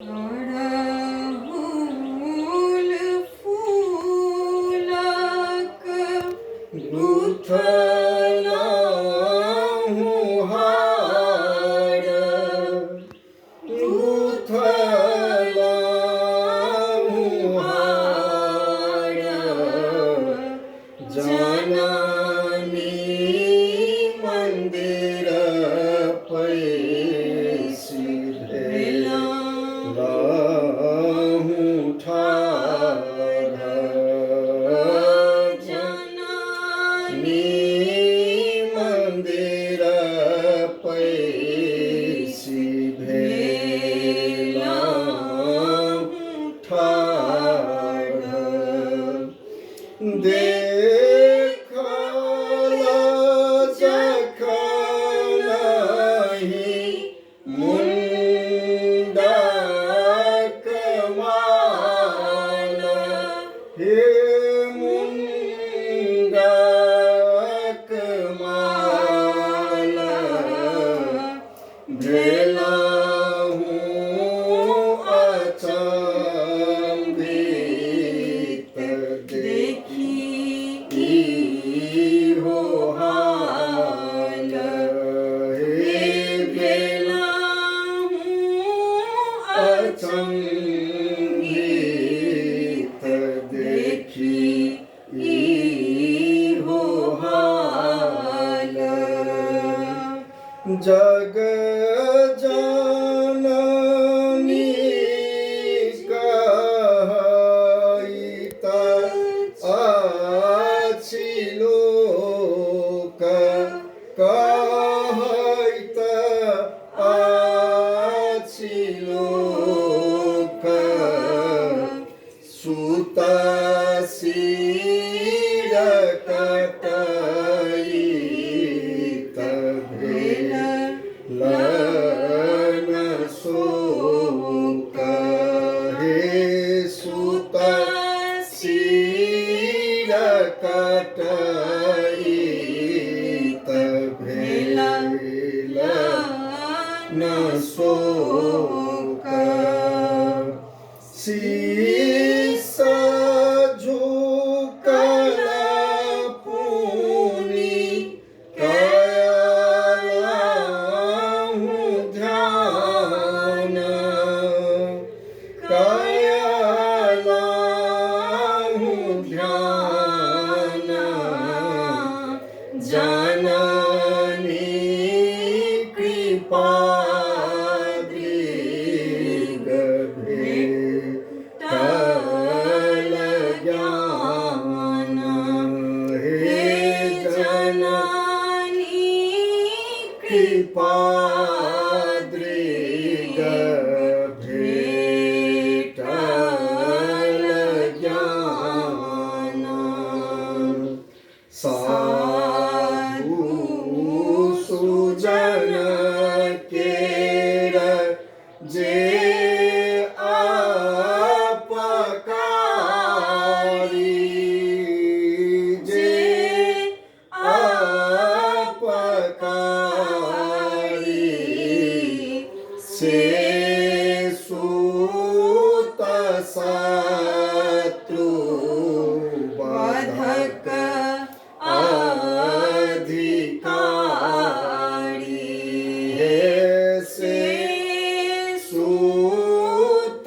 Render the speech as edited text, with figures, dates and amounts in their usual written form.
अडहुल फूलक गुथलहुँ हार, गुथलहुँ हार, जननी मंदिर पैसि भेलहुँ ठाढ़, जननी मंदिर पैसि भेलहुँ ठाढ़। देखल जखनहि मुण्डक माल, हे मुण्डक माल, भेलहुँ अचंभित देखि इहो हाल, हे भेलहुँ अचंभित देखि इहो हाल। जग जननी कहैत अछि लोक, कहैत अछि लोक, सुत सिर कटैत भेलन शोक, हे सुत सिर कटैत भेलन शोक। शीस झुकल पुनि कयलहुँ ध्यान, कयलहुँ ध्यान, जननी कृपा दृग भेटल ज्ञान, हे जननी कृपा दृग भेटल ज्ञान। साधु सुजन केर जे अपकारी, जे अपकारी, से सूत शत्रु बाधक अधिकारी, हे से सूत